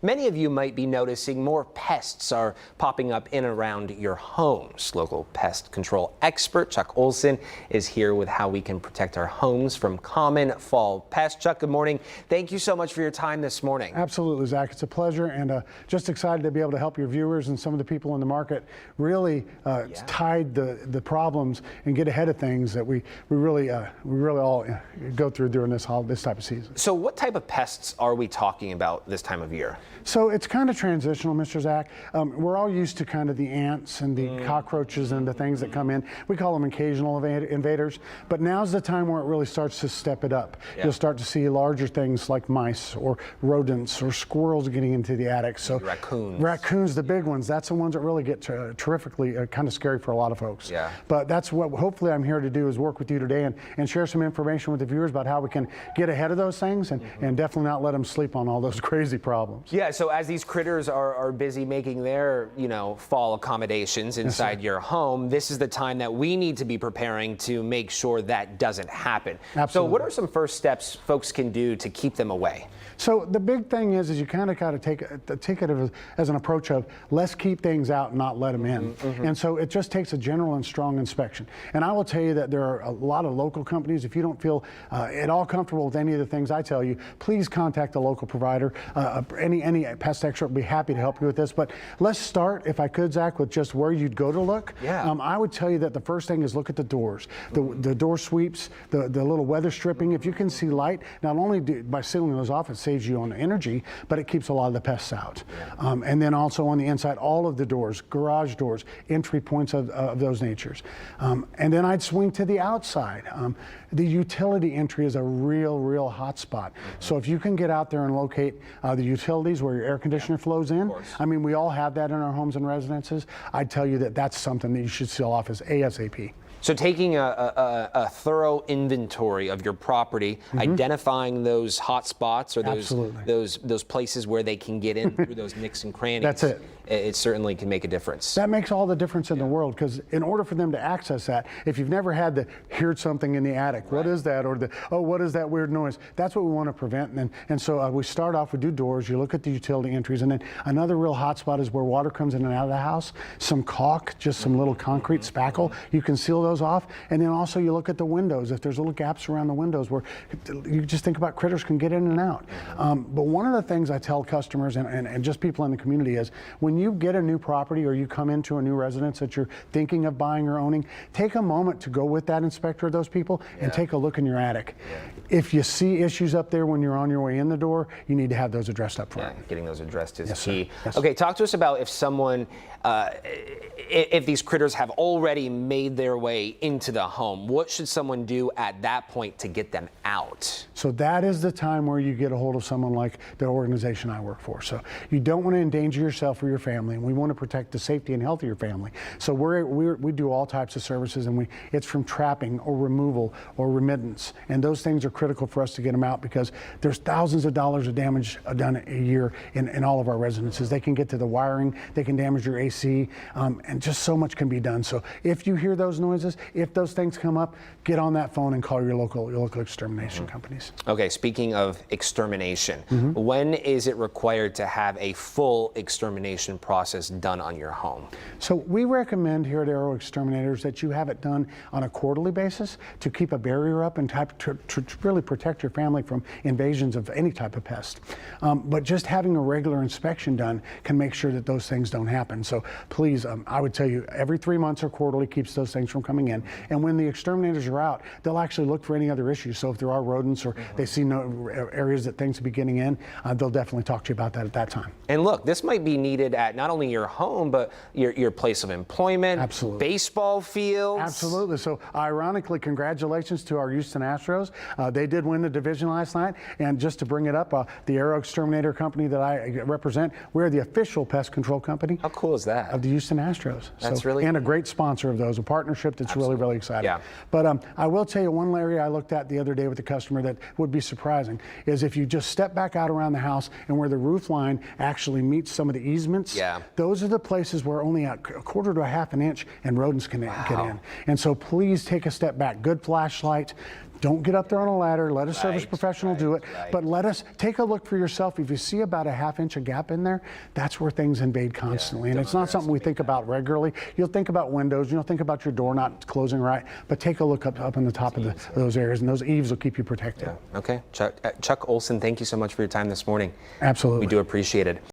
Many of you might be noticing more pests are popping up in and around your homes. Local pest control expert Chuck Olson is here with how we can protect our homes from common fall pests. Chuck, good morning. Thank you so much for your time this morning. Absolutely, Zach. It's a pleasure, and just excited to be able to help your viewers and some of the people in the market really tide the problems and get ahead of things that we really all go through during this type of season. So what type of pests are we talking about this time of year? So it's kind of transitional, Mr. Zach. We're all used to kind of the ants and the cockroaches and the things that come in. We call them occasional invaders, but now's the time where it really starts to step it up. You'll start to see larger things like mice or rodents or squirrels getting into the attic. So raccoons, the big ones, that's the ones that really get terrifically kind of scary for a lot of folks. But that's what hopefully I'm here to do, is work with you today and share some information with the viewers about how we can get ahead of those things and definitely not let them sleep on all those crazy problems. Yeah, so as these critters are busy making their, fall accommodations inside your home, this is the time that we need to be preparing to make sure that doesn't happen. Absolutely. So what are some first steps folks can do to keep them away? So the big thing is you kind of got to take it as an approach of let's keep things out and not let them in. And so it just takes a general and strong inspection. And I will tell you that there are a lot of local companies. If you don't feel at all comfortable with any of the things I tell you, please contact a local provider. Any pest expert will be happy to help you with this. But let's start, if I could, Zach, with just where you'd go to look. I would tell you that the first thing is look at the doors, the door sweeps, the little weather stripping. If you can see light, not only by sealing those off, it saves you on energy, but it keeps a lot of the pests out. And then also on the inside, all of the doors, garage doors, entry points of those natures. And then I'd swing to the outside. The utility entry is a real hot spot. So if you can get out there and locate the utilities where your air conditioner flows in, I mean, we all have that in our homes and residences. I'd tell you that that's something that you should seal off as ASAP. So taking a thorough inventory of your property, identifying those hot spots or those places where they can get in through those nooks and crannies. That's it. It certainly can make a difference. That makes all the difference in the world, because in order for them to access that, if you've never had heard something in the attic, what is that? Or what is that weird noise? That's what we want to prevent. And so we start off, we do doors, you look at the utility entries, and then another real hot spot is where water comes in and out of the house. Some caulk, just some little concrete spackle, you can seal those off. And then also you look at the windows. If there's little gaps around the windows where you just think about critters can get in and out. But one of the things I tell customers and just people in the community is, when you get a new property or you come into a new residence that you're thinking of buying or owning, take a moment to go with that inspector of those people and take a look in your attic. If you see issues up there when you're on your way in the door, you need to have those addressed up front. Getting those addressed is key. Yes, okay, talk to us about if someone, if these critters have already made their way into the home, what should someone do at that point to get them out? So that is the time where you get a hold of someone like the organization I work for. So you don't want to endanger yourself or your family, and we want to protect the safety and health of your family. So we do all types of services, and it's from trapping or removal or remittance, and those things are critical for us to get them out, because there's thousands of dollars of damage done a year in all of our residences. They can get to the wiring, they can damage your AC, and just so much can be done. So if you hear those noises, if those things come up, get on that phone and call your local extermination companies. Okay, speaking of extermination, when is it required to have a full extermination process done on your home? So we recommend here at Aero Exterminators that you have it done on a quarterly basis to keep a barrier up and to really protect your family from invasions of any type of pest. But just having a regular inspection done can make sure that those things don't happen. So please, I would tell you, every 3 months or quarterly keeps those things from coming in. And when the exterminators are out, they'll actually look for any other issues. So if there are rodents or they see no areas that things will be getting in, they'll definitely talk to you about that at that time. And look, this might be needed at not only your home, but your place of employment, baseball fields. Absolutely. So ironically, congratulations to our Houston Astros. They did win the division last night. And just to bring it up, the Aero Exterminator company that I represent, we're the official pest control company. How cool is that? Of the Houston Astros. That's really and a great sponsor of those, a partnership that's really exciting. But I will tell you, one area I looked at the other day with a customer that would be surprising is if you just step back out around the house and where the roof line actually meets some of the easements, those are the places where only a quarter to a half an inch and rodents can get in. And so please take a step back. Good flashlight, Don't get up there on a ladder. Let a service professional do it. Right. But let us take a look for yourself. If you see about a half-inch of gap in there, that's where things invade constantly. And it's not something we think about regularly. You'll think about windows. You'll think about your door not closing right. But take a look up in the top of those areas, and those eaves will keep you protected. Okay. Chuck Olson, thank you so much for your time this morning. Absolutely. We do appreciate it.